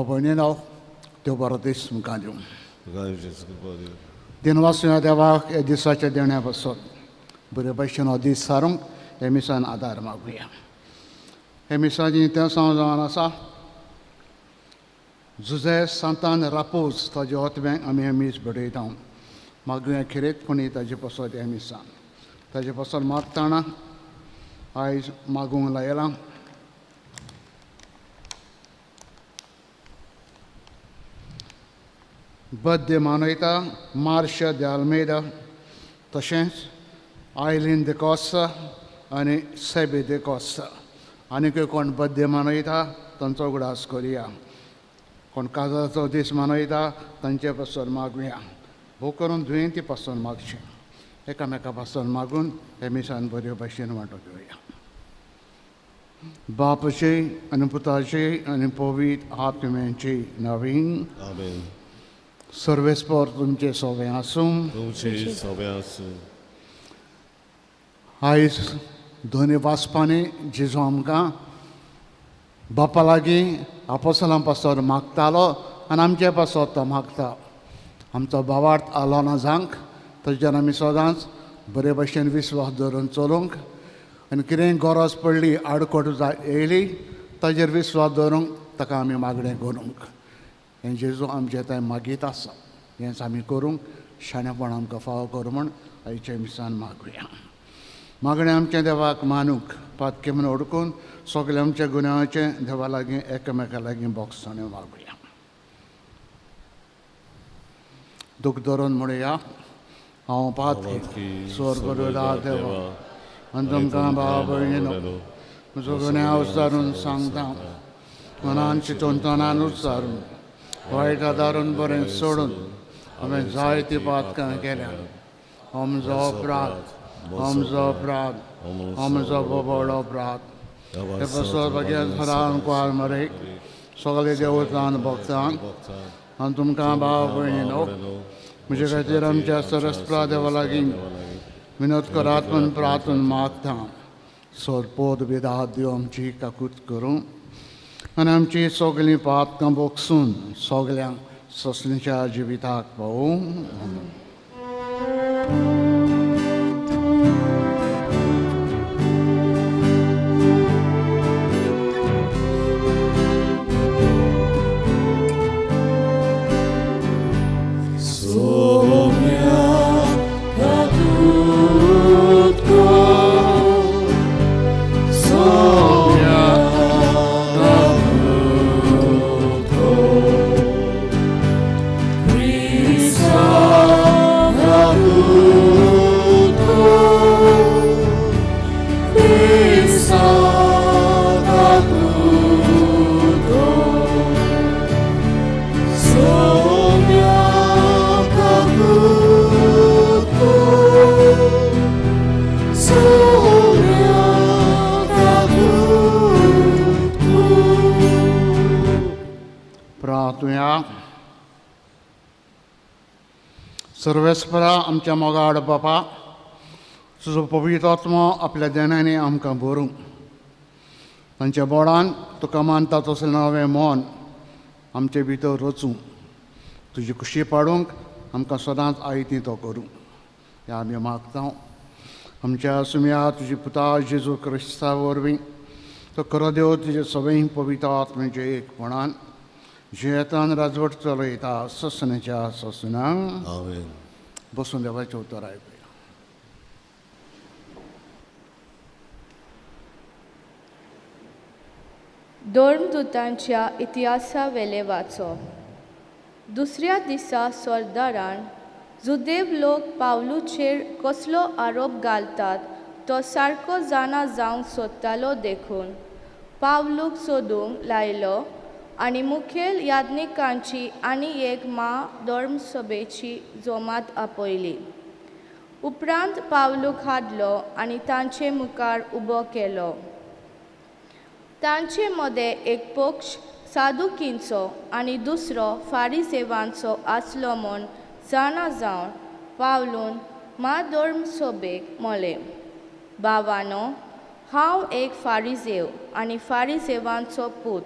भयणीनो देव बरो दीस तुमकां दिवं. दिनवासूया देवाक हे दिसाच्या देण्या पासून बरे भशेन हो दीस सारूंक हे मिसान आदार मागुया. हे मिसाची तें जावन आसा जुजे सांतान रापोज ताजे ओतव्यांक आमी हे मीस बडयता. मागुया खिरेत कोणी ताजे पासत हे मिसान ताजे पासत मागताना आयज मागूंक लायलां. बर्थडे मनयता मार्शा de Almeida, तशेंच आयलीन de Costa आनी सेबी de Costa. आनीकय कोण बर्थडे मनयता तांचो उगडास करुया. कोण काजाचो दीस मनयता तांचे पासून मागुया. भोव करून दुयेंती पासून मागचें. एकामेका पासून मागून हे मिसान बऱ्यो भशेन वांटो घेवया. बापाचे आनी पुताचे आनी पवित्र आत्म्याचे नांवान आमेन. सर्वेस्पर तुमचे सोबे आसूं. तुमचे सोबे आसूं. आयज दोनी वाचपांनी जेजू आमकां बापा लागीं आपोसलां पासत मागतालो आनी आमचे पासत तो मागता. आमचो भावार्थ आलोना जावंक ताजेर आमी सदांच बरे भशेन विस्वास दवरून चलूंक आनी कितेंय गरज पडली आडकोट येयली ताजेर विस्वास दवरूंक ताका आमी मागणें करूंक. हें जेजू आमचे थंय मागीत आसा. हेंच आमी करूंक शाणेपण आमकां फावो करूं म्हण आयचे मिसान मागुया. मागणें आमच्या देवाक मानूंक पातके म्हूण ओडकून सगळे आमच्या गुन्यांवाचें देवा लागीं एकामेका लागीं बोगसणे मागुया. दूख धरून म्हणुया. हांव पातकी स्वर्गदूता देवा आनी तुमकां भाव भयणीनो म्हजो गुन्यांव उच्चारून सांगता. मनान चिंतून तोंडान उच्चारून वायट आदारून बरें सोडून हांवें जायतीं पातकां केल्या. हो म्हजो अपराध. हो म्हजो अपराध. हो म्हजो बोबडो अपराध. हे पासत बगेन सदां कुवाल मरेक सगळे देवतान भक्तांक आनी तुमकां भाव भयणीनो म्हजे खातीर आमच्या सरस्प्रा देवा लागीं विनोद करात म्हूण प्रार्थना मागता. सोदपोद विदात दिव आमची काकूत करूं आनी आमची सगळीं पातकां बोगसून सगल्यांक ससणीच्या जिविताक पावूं. सर्वेस्परा आमच्या मोगाड बापा तुजो पवित्र आत्मो आपल्या देण्यांनी आमकां भरूं. तांच्या बोडान तुका मानता तसलें नवें मोन आमचे भितर रचूं. तुजी खुशी पाडूंक आमकां सदांच आयती तो करूं. हें आमी मागता आमच्या सुम्या तुजी पुता जेजू क्रिस्ता वरवीं. तो खरो देव तुजे सगळीं पवित्र आत्म्याचे एकपणान जियेतान राजवट चलयता ससणेच्या ससनां. आमेन. बसून देवाचें उतर आयकुया. धर्मदुतांच्या इतिहासा वेले वाचो. दुसऱ्या दिसा सरदारान जुदेव लोक पावलूचेर कसलो आरोप घालतात तो सारको जाणा जावंक सोदतालो देखून पावलूक सोदूंक लायलो आनी मुखेल याज्ञिकांची आनी एक धर्मसभेची जमात आपयली. उपरांत पावलूक हाडलो आनी तांचे मुखार उबो केलो. तांचे मदें एक पक्ष सादुकींचो आनी दुसरो फारिसेवांचो आसलो म्हूण जाणा जावन पावलून धर्मसभेक म्हळें, भावानो, हांव एक फारिसेव आनी फारिसेवांचो पूत.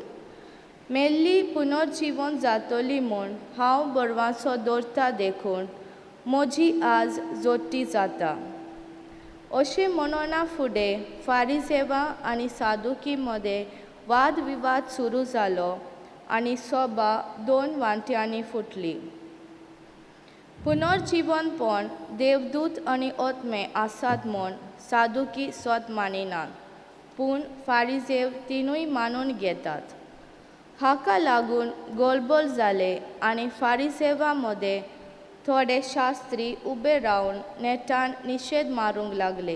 मेल्ली पुनर्जीवन जातली म्हूण हांव बरवांचो दवरता देखून म्हजी आज जोडटी जाता. अशें म्हणना फुडें फारिसेवां आनी सादुकी मदें वाद विवाद सुरू जालो आनी सभा 2 वांट्यांनी फुटली. पुनर्जीवनपण देवदूत आनी आत्मे आसात म्हूण सादुकी स्वत मानिनात, पूण फारिसेव तिनूय मानून घेतात. हाका लागून गोलबोल जाले आनी फारिसेवां मदें थोडे शास्त्री उबे रावन नेटान निशेध मारूंक लागले.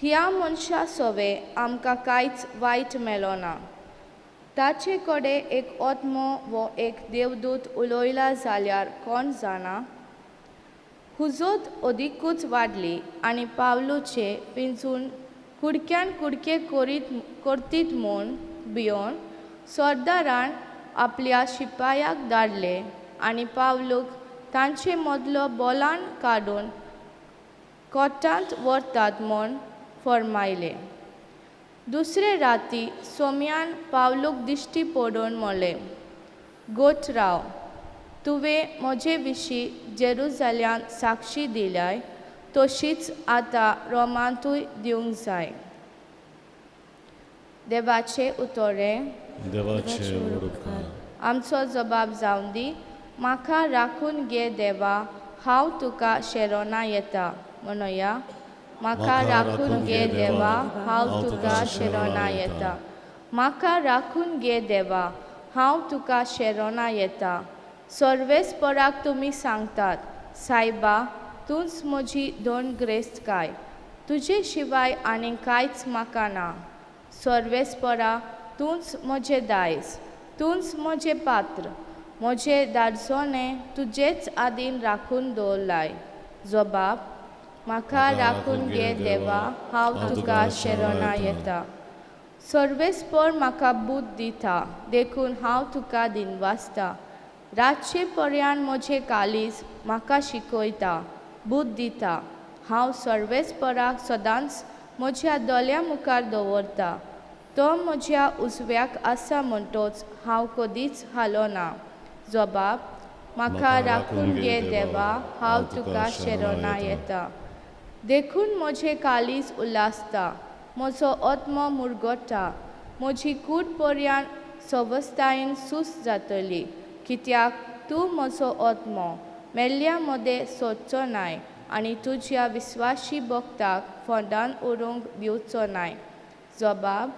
ह्या मनशा सवे आमकां कांयच वायट मेलो ना. ताचे कडेन एक आत्मो वो एक देवदूत उलयला जाल्यार कोण जाणा. हुजोत अदिकूच वाडली आनी पावलूचे पिंजून कुडक्यान कुडके करतीत म्हूण भियोन सरदारान आपल्या शिपायाक धाडले आनी पावलूक तांचे मदलो बोलान काडून कोर्टांत व्हरतात म्हूण फर्मायलें. दुसरे राती सोम्यान पावलूक दिश्टी पडून म्हणलें, गोठ राव, तुवें म्हजे विशीं जेरुसलेमांत साक्षी दिल्याय तशीच आतां रोमांतूय दिवंक जाय. देवाचे उतोरें. देवाचे उपकार. आमचो जबाब जावन दी. म्हाका राखून घे देवा, हांव तुका शेरोना येता. म्हणया, म्हाका राखून घे देवा, हांव तुका शेरोना येता. म्हाका राखून घे देवा, हांव तुका शेरोना येता. सर्वेस्पराक तुमी सांगतात, सायबा, तूंच म्हजी दोनग्रेस्त काय, तुजे शिवाय आनीक कांयच म्हाका ना. सर्वेस्परा, तूंच म्हजें दायज, तूंच म्हजें पात्र, म्हजें दाडजोणें तुजेच आदीन राखून दवरलाय. जबाब, म्हाका राखून घे देवा, हांव तुका शेरोना येता. सर्वेस्पर म्हाका बूद दिता, देखून हांव तुका दिनवासता. रातचे पर्यान म्हजें कालीज म्हाका शिकयता, बूद दिता. हांव सर्वेस्पराक सदांच म्हज्या दोळ्या मुखार दवरता. तो म्हज्या उजव्याक आसा म्हणटोच हांव कदीच हालो ना. जबाब, म्हाका राखून घे देवा, हांव तुका शेरोना येता. देखून म्हजें कालीज उल्हासता, म्हजो आत्मो मुरगोटा. म्हजी कूड पर्यान सवस्थायेन सूस जातली, कित्याक तूं म्हजो आत्मो मेल्ल्या मदें सोदचो नाय आनी तुज्या विस्वाशी भक्ताक फोंडान उरूंक दिवचो नाय. जबाब,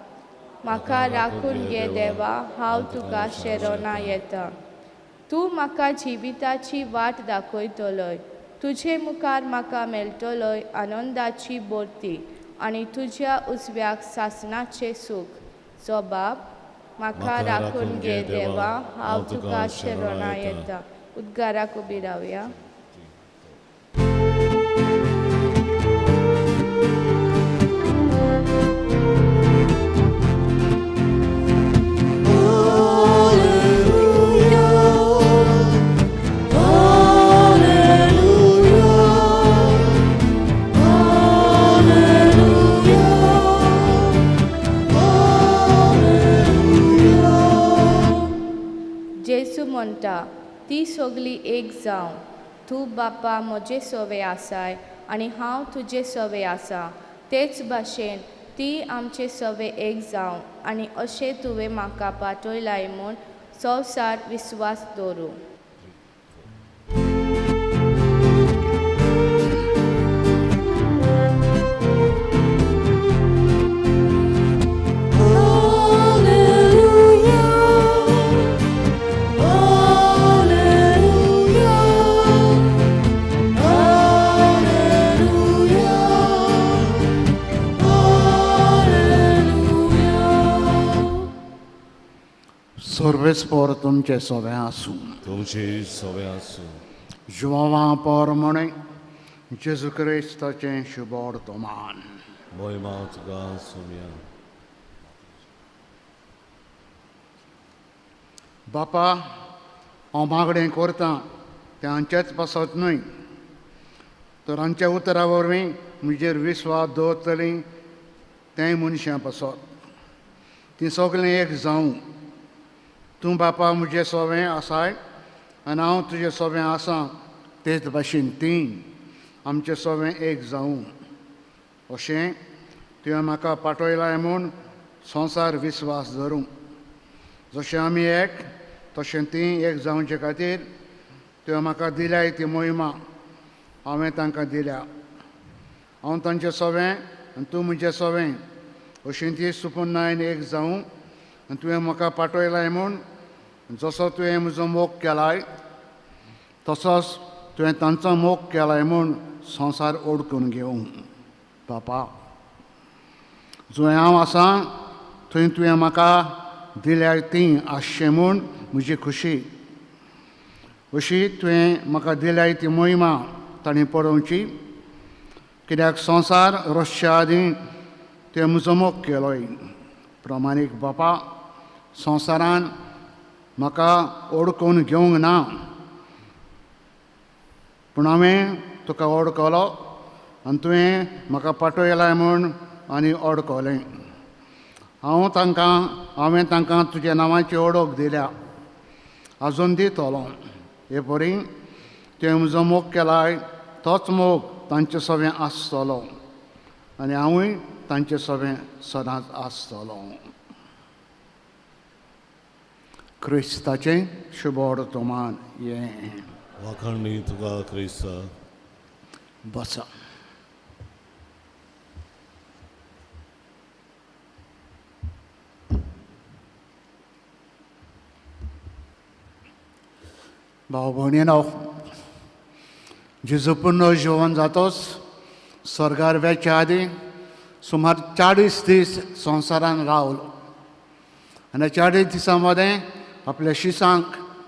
म्हाका राखून घे देवा, हांव तुका शेरोना येता. तूं म्हाका जिविताची वाट दाखयतलोय, तुजे मुखार म्हाका मेळटलोय आनंदाची बोरती आनी तुज्या उजव्याक सासणाचें सूख. जबाब, म्हाका राखून घे देवा, हांव तुका शेरोना येता. उद्गाराक उबी रावया. म्हणटा, ती सगळी एक जावं. तूं बापा म्हजे सवे आसाय आनी हांव तुजे सवे आसा, तेच भाशेन ती आमचे सवे एक जावं आनी अशें तुवें म्हाका पाठयलाय म्हूण संवसार विस्वास दवरूं. सर्वेस्पर तुमचे सवे आसूं. तुमची सवे आसूं. जिवावां पोरमणे जेजू क्रिस्ताचें शुभ वर्तमान. मोहिमा तुका सोम्या. बापा, हांव मागणें करतां तें हांचेच पासत न्हय, तर हांच्या उतरा वरवीं म्हजेर विस्वास दवरतलीं तें मनशां पासत. तीं सगळीं एक जावं, तूं बापा म्हजें सोवें आसाय आनी हांव तुजें सोवें आसां तेच भाशेन तीं आमचें सोवें एक जावं अशें तुवें म्हाका पाठयलाय म्हूण संवसार विस्वास धरूं जशें आमी एक तशें तीं एक जावचे खातीर तुवें म्हाका दिल्याय ती मोहिमा हांवें तांकां दिल्या हांव तांचें सोवें आनी तूं म्हजें सोवें अशीं ती सुपन्नायन एक जावं आनी तुवें म्हाका पाठयलाय म्हूण जसो तुवें म्हजो मोग केलाय तसोच तुवें तांचो मोग केलाय म्हूण संवसार ओळखून घेवं बापा जंय हांव आसां थंय तुवें म्हाका दिल्यार तीं आसचें म्हूण म्हजी खुशी अशी तुवें म्हाका दिल्याय ती मोहिमा तांणी पळोवची कित्याक संवसार रचच्या आदीं तुवें म्हजो मोग केलोय प्रमाणीक बापा संवसारान म्हाका ओळखून घेवंक ना पूण हांवें तुका ओळखलो आनी तुवें म्हाका पाठयलाय म्हूण आनी ओळखलें हांवें तांकां तुज्या नांवाची ओळख दिल्या आजून दितलो हे परी तुवें म्हजो मोग केलाय तोच मोग तांचे सोवें आसतलो आनी हांवूय तांचे सोवें सदांच आसतलो क्रिस्ताचें शुभ वर्तमान हें वाखाणणी तुका क्रिस्ता बसा भाव भयणीनो जेजू पुर्ण जेवण जातोच स्वर्गार वेच्या आदीं सुमार 40 दीस संवसारान रावलो आनी 40 दिसां मदें आपल्या शिसांक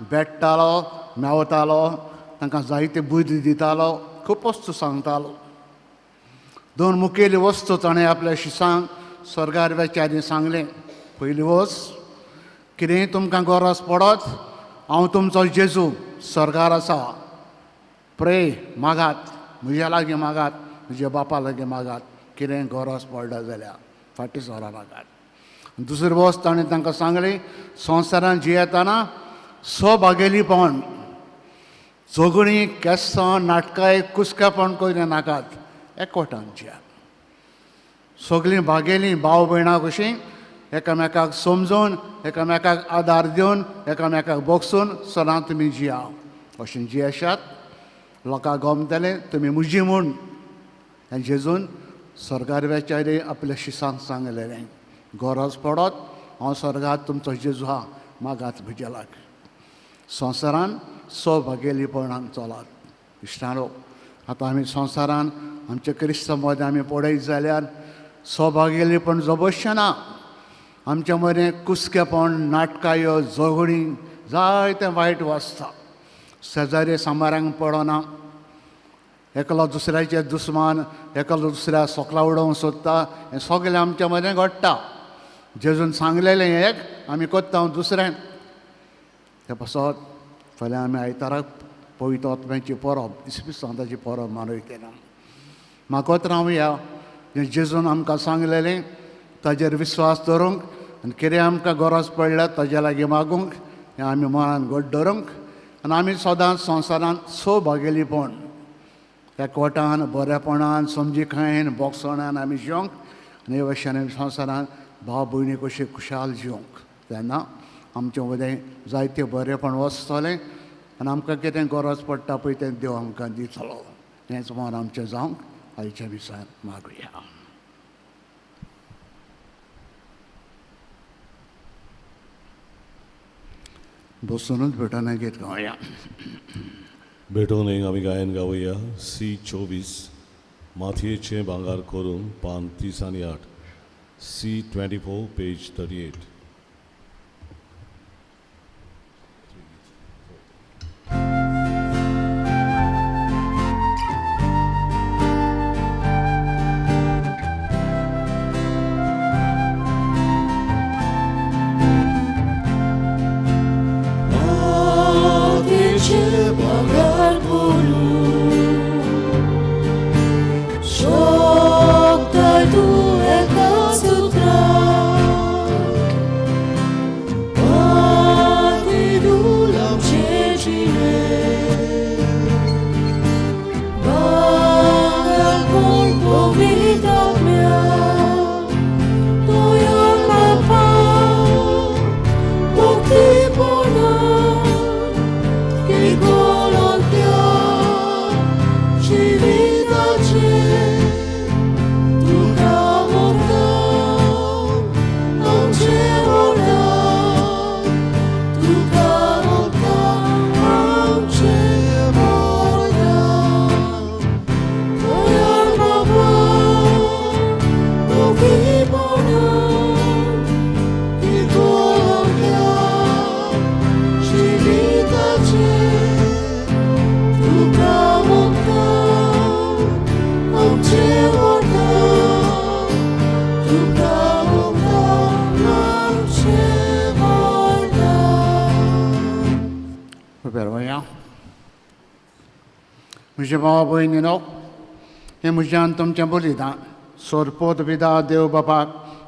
भेट्टालो मेवतालो तांकां जायते बुद्धी दितालो खूब वस्तू सांगतालो 2 मुखेली वस्तू ताणें आपल्या शिसांक स्वर्गार वेच्या आदीं सांगलें पयली वस्त कितेंय तुमकां गरज पडत हांव तुमचो जेजू स्वर्गार आसा प्रे मागात म्हज्या लागीं मागात म्हज्या बापा लागीं मागात कितेंय गरज पडटा जाल्यार फाटीं सरा नाकात दुसरी वस्त ताणें तांकां सांगली संवसारान जियेतना स्वभागेलीपण झगडीं केसां नाटकां कुसकेपण करिना नाकात एकवटान जियात सगळीं भागेलीं भाव भयणां कशीं एकामेकाक समजून एकामेकाक आदार दिवन एकामेकाक बोगसून सदां तुमी जिया अशें जियेशात लोकांक गमतलें तुमी म्हजी म्हूण हें जेजून स्वर्गार वेच्या आदीं आपल्या शिसांक सांगलेलें गरज पडत हांव स्वर्गांत तुमचो जेजू आहा मागात म्हज्या लागीं संवसारान स्वभागेलीपणान चलात इश्टानो आतां आमी संवसारान आमच्या क्रिस्त मदें आमी पळयत जाल्यार स्वभागेलीपण जबरशें ना आमच्या मदें कुसकेपण नाटकायो झगडीं जायतें वायट वाचता शेजारी सांबारांक पडना एकलो दुसऱ्याचे दुस्मान एकलो दुसऱ्या सोकला उडोवंक सोदता हें सगळें आमच्या मदें घडटा जेजून सांगलेलें एक आमी कोत्ता दुसरें ते पासत फाल्यां आमी आयताराक पवित्र आत्म्याची परब इस्पिसांताची परब मनयतना मागोत रावया जेजून आमकां सांगलेलें ताजेर विस्वास दवरूंक आनी कितें आमकां गरज पडल्यार ताजे लागीं मागूंक हें आमी मनान घट दवरूंक आनी आमी सदांच संवसारान स्वभागेलीपण एकवटान बरेपणान समजीकायेन बोगसणान आमी जिवंक आनी हे भशेन आमी संवसारान भाव भयणी कशी खुशाल जिवंक तेन्ना आमचे मदें जायतें बरेपण वचतलें आनी आमकां कितें गरज पडटा पळय तें देव आमकां दितलो हेंच मन आमचें जावंक आयच्या दिसान मागुया बसूनच भेटना गीत गावया भेटून एक आमी गायन गावया C24 माथयेचें भांगार करून पान 38 C24 page 38 Shok tu eka sutra पेरवया म्हजे भाव भयणीनो हें म्हज्यान तुमचें बलिदान सोरपोत विदा देव बापाक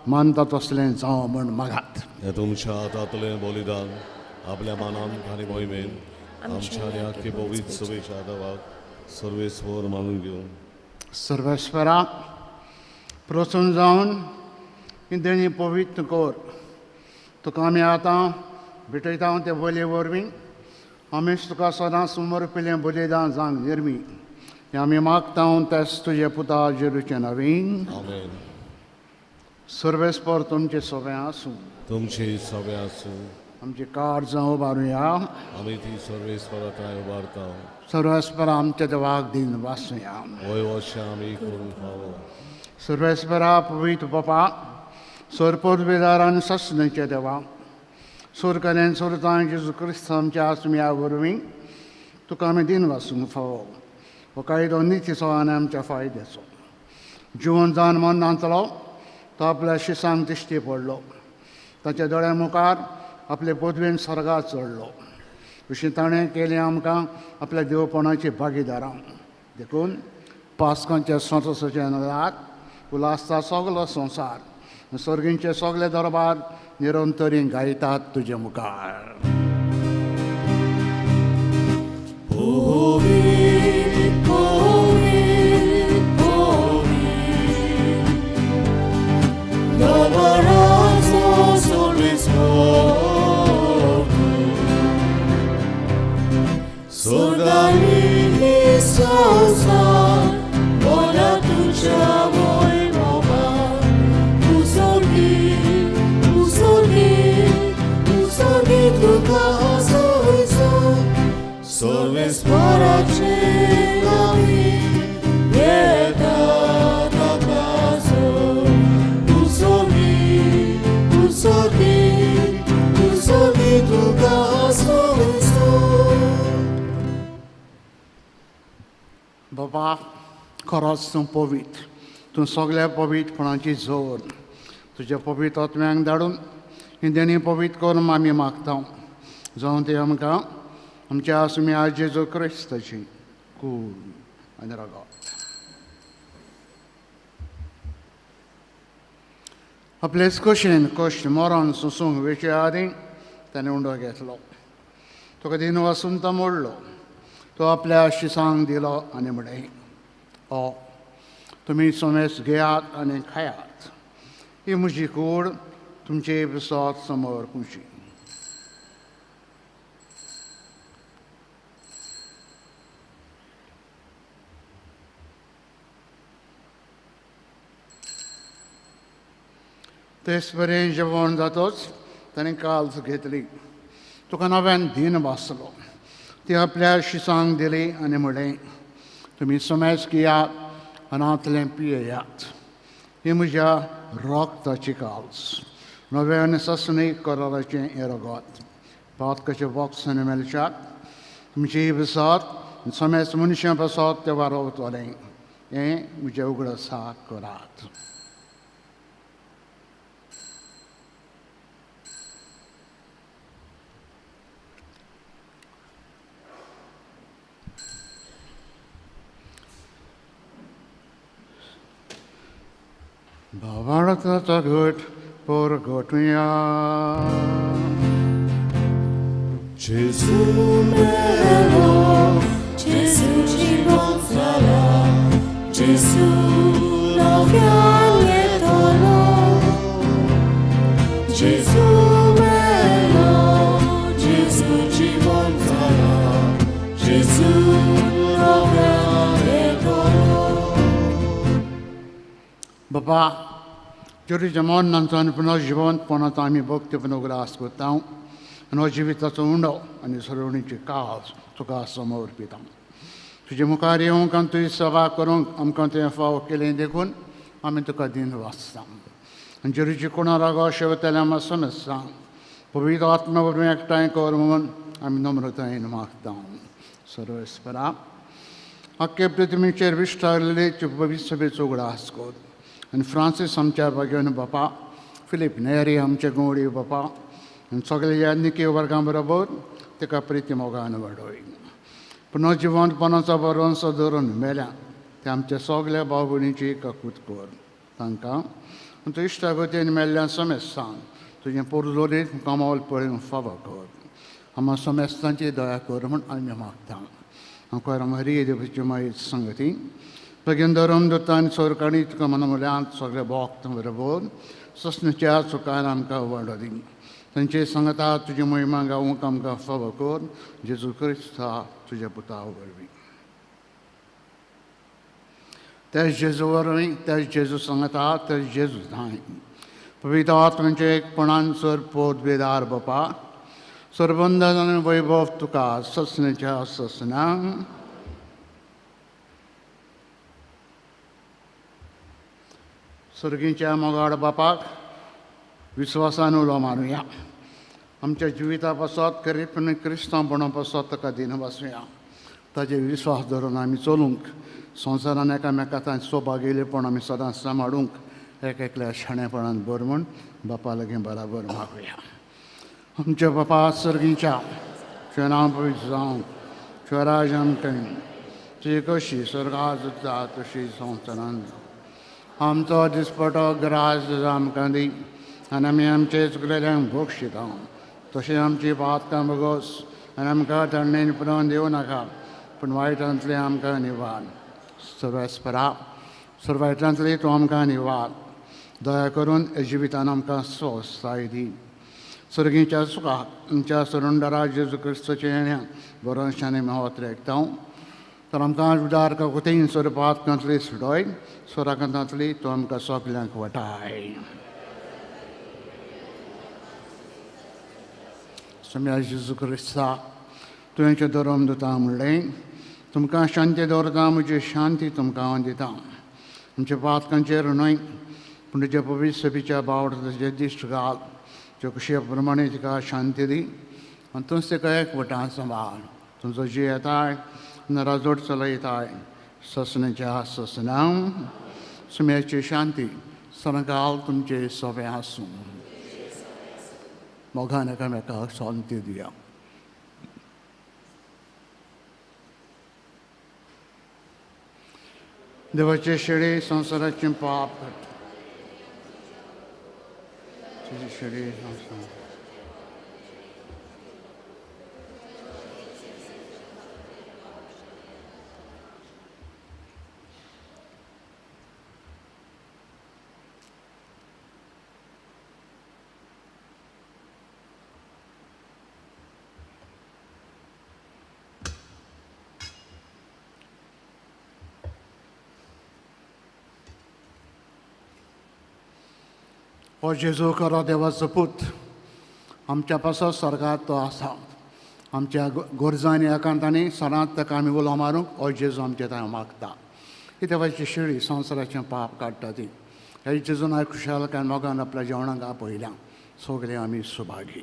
मानता तसलें जावं म्हण मागात. हे तुमच्या हातांतलें बलिदान आपल्या मानान आनी मोहिमेन आमच्या आनी आख्खे पवित्र सभेच्या देवाक सर्वेस्वर मानून घेवन सर्वेस्परा प्रसन्न जावन इंद्रणी पवित्र कोर तुका आमी आतां भेटयता ते बले वरवीं आमीच तुका सदांच समर्पिल्लें बलिदान जावंक निर्मी हें आमी मागता तेच तुजे पुता जेरूचे नवीन. आमेन. सर्वेस्पर तुमचे सगळें आसूं. तुमची सभे आसूं. आमची कार जावं उबारुया. आमी ती सर्वेस्परांताय उबारता. सर्वेस्परा आमच्या देवाक दिन वासुया. वय वर्षां आमी करून फावो. सर्वेस्परा पवित्र बापा सोरपोत बेदार आनी सस्नेचे देवा सोरकरेन सोरतां जेजू क्रिस्त आमच्या आसम्या वरवीं तुका आमी दिन वासूंक फावो. हो कायदो नितीचो आनी आमच्या फायद्याचो. जिवन जावन मरनांतलो तो आपल्या शिसांक दिश्टी पडलो. ताच्या दोळ्या मुखार आपले पदवेन सर्गात चडलो. अशें ताणें केलें आमकां आपल्या देवपणाची भागीदारां देखून पास्कांच्या संतोसाच्या नगरात उलासता सगलो संवसार सर्गींचे सगळे दरबार निरंतरी गायतात तुजे मुखार. बाबा खरोच तूं पवित्र. तूं सगळ्या पवित्रपणाची जोर तुज्या पवित्र आत्म्यांक धाडून हिंदेनी पवित्र करून आमी मागता जावं ते आमकां आमच्या आसम्या जेजू क्रिस्ताची कूड आनी रगत. आपलेच कशेन कश्ट मरण सोसूंक वेचे आदी ताणें उंडो घेतलो. तुका दिन वासून तो मोडलो. तो आपल्या शिसांक दिलो आनी म्हणलें हो तुमी सोमेस घेयात आनी खायात. ही म्हजी कूड तुमचे विसत समोर पुंची. तेच बरें जेवण जातोच ताणें काल्स घेतली. तुका नव्यान दिन वाचलो. ती आपल्या शिसांक दिली आनी म्हणलें तुमी सोमेस घेयात आनांतलें पियेयात. ही म्हज्या रोगताची काल्स नव्यान ससनीक कराराचें हें रगत. पातकाचे बॉक्सान मेलच्याक तुमची विसत सोमेस मनशां बसत ते वारवतलें. हें म्हजें उगडसाक करात. Bavarata good por gotuya. Gesù melo, Gesù ci consola, Gesù lo fiammetono. Gesù melo, Gesù ci consola, Gesù lo fiammetono. Baba, Juri Jamon Nansan Puno Jivon Ponatami Book to Panogras with town, and Ojivita Undo, and his Horonichi cars took us some more pitam. To Jimukari on country Savakorong, am content for killing the gun, I'm into Kadin Rastam. And Juriji Kunarago Shevetelama Sunasan, Povito Atma would make time or woman, I'm number in markdown. Service for up. I kept it to me, Chervish relate to Bovisabit Ugrasco. And Francis आमच्या भगिनी बापा Philip नेरी आमचे गोडी बापा आणि सगळे यांनी के वर्गां बरोबर तिका प्रिती मोगान वाडोय. पुनो जिवंतपणाचो बरोसो धरून मेल्या ते आमच्या सगल्या भाव भयणीची काकूत कर. तांकां तूं इश्टागतीन मेल्ल्या समेस्तांक तुजें पुरजोरीत कमावल पळोवन फावो कर. आम्हा समेस्तांची दया कर म्हूण आमी मागता. आमकां मरी देवाची मागीर संगती बेगीन धरून दोतान सोरकाणी तुका मनमुल्यांत सगळे भोक्त बरोबर ससणीच्या चुकान आमकां वाडो दी. तांचे सांगता तुजी महिमा गावूंक आमकां फावो कर. जेजू क्रिस्ता तुज्या पुता वरवीं. तेच जेजू वरवीं तेच जेजू सांगता तेच जेजू धांय. पवित्र आत्म्याचे एकपणान सर पोत बेदार बापा सरबंधन आनी वैभव तुका ससणेच्या ससनांक सर्गीच्या मोगाड बापाक विश्वासान उलो मारुया. आमच्या जिविता पासत करीपण क्रिस्तांवपणा पासत ताका दिन बसुया. ताजे विश्वास धरून आमी चलूंक संवसारान एकामेकांत सोबागिलेपण आमी सदांच सांबाळूंक एक एकल्या शाणेपणान बर म्हूण बापा लागीं बराबर मागुया. आमच्या बापा सर्गीच्या तुजें नांव पवित्र जावं. तुजें राज आमकां तुजी कशी स्वर्गांत जाता तशी संवसारांत. आमचो दिसपटो ग्रास आमकां दी आनी आमी आमचे चुकलेल्यांक बक्षिता. तशें आमची पातकां बगोस आनी आमकां थंडेन पुरोन दिवं नाका पूण वायटांतले आमकां निवाड. सर्वेस्परा सर्वायटांतली तूं आमकां निवाड. दया करून जिवितान आमकां स्वस्थाय दी. सर्गीच्या सुखाक आमच्या सरुंडरा जेजू क्रिस्ताचे येण्याक बरोवशांनी मेवत रेखतां. तर आमकां उदार काकुतीन स्वरुपांतली सुडोय स्वराकांतांतली तूं आमकां सगल्यांक वटाय. सम्या जेजू क्रिस्ता तुवेंचें धर्म दिता म्हणलें तुमकां शांती दवरता म्हजी शांती तुमकां हांव दिता. आमच्या पातकांचेर न्हय पूण तुज्या पवित्र सभेच्या बावड तुजे दिश्ट घाल. तुज्या कुशे प्रमाणे तिका शांती दी आनी तूंच तिका एकवटान सांबाळ. तुजो जी येताय नराजोड चलयताय ससणेच्या ससनांक सुम्याची शांती सनकाल तुमचे सोबे आसूं. मोगान एकामेकाक शांती दिया. देवाचे शेळी संवसाराचें पाप काड. तुजी शेळी संवसार हो जेजू खरो देवाचो पूत आमच्या पासत स्वर्गांत तो आसा. आमच्या गोरजांनी एकांतांनी सदांच ताका आमी उलो मारूंक हो जेजू आमचे थंय मागता. ही देवाची शिडी संवसाराचें पाप काडटा ती. ह्या जेजून हांवें खुशालकान मोगान आपल्या जेवणाक आपयल्या. सगळे आमी सुभागी.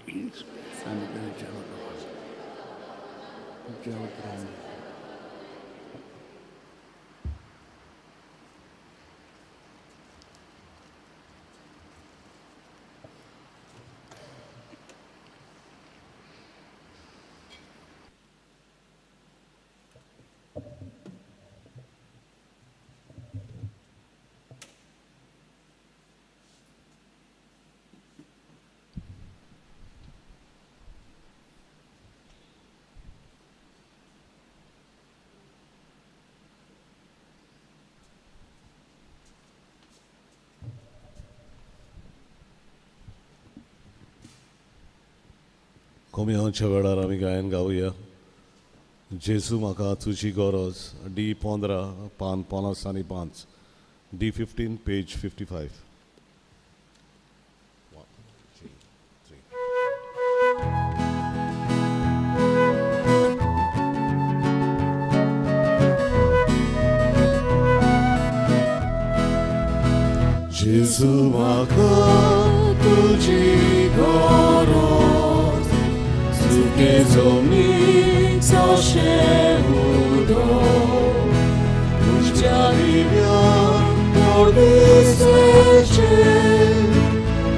कोमियांच्या वेळार आमी गायन गावया. जेजू म्हाका तुजी गरज D15 पान 50 आनी 5 D15 पेज 55. जेजू म्हाका तुजी गरज सुके जमनीचो शेवदो तुज्या दिव्यान परदेसाचे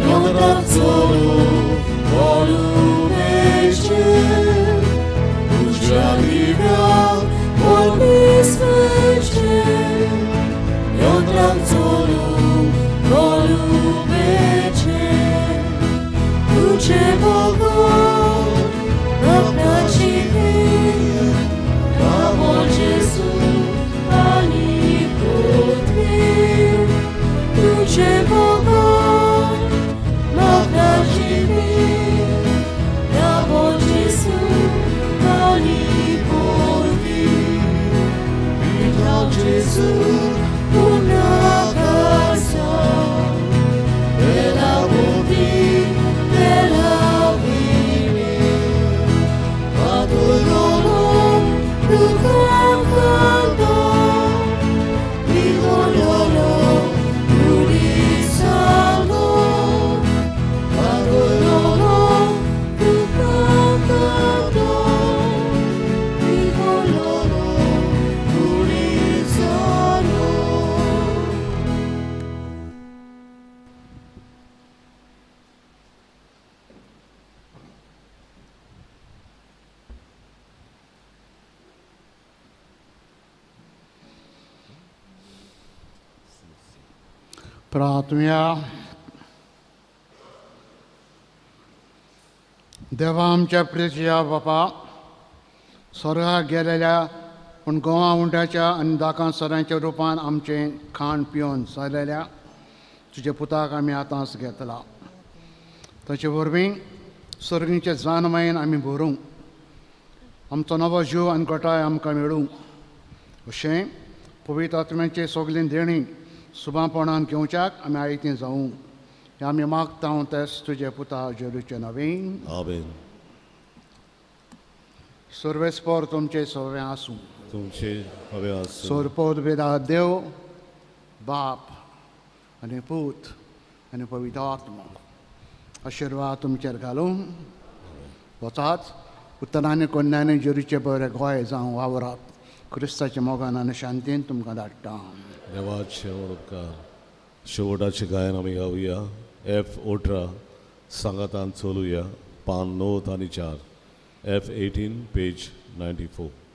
नवरात चलू पळूवेचे प्रार्थना. देवा आमच्या प्रिय बापा, स्वर्गाक गेलेल्या पूण गोवा उंटाच्या आनी दाकां सरांच्या रुपान आमचें खाण पिवन जालेल्या तुजे पुताक आमी आतांच घेतला. ताचे वरवीं सर्गीचे जानमायेन आमी भरूंक, आमचो नवो जीव आनी घोटाय आमकां मेळूं, अशें पवित्र आत्म्याचे सगळीं देणी सुभापणान घेवच्याक आमी आयतीं जावूं. हें आमी मागता तेच तुजे पुता जेरूचे नवीन. आमेन. सर्वेस्पर तुमचे सवे आसूं. तुमचे हवे आसूं. सोरपोद बेदा देव, बाप आनी पूत आनी पवित्र आत्मा आशिर्वाद तुमचेर घालून वचात. उत्तरांनी कन्यांनी जेरूचे बरे गोंय जावं वावरात. क्रिस्ताच्या मोगान आनी शांतीन तुमकां धाडटा. देवाचे उपकार. शेवटाचे गायन आमी गावया. F18 संगतान चलुया. पान 9 आनी 4. F18 page 94.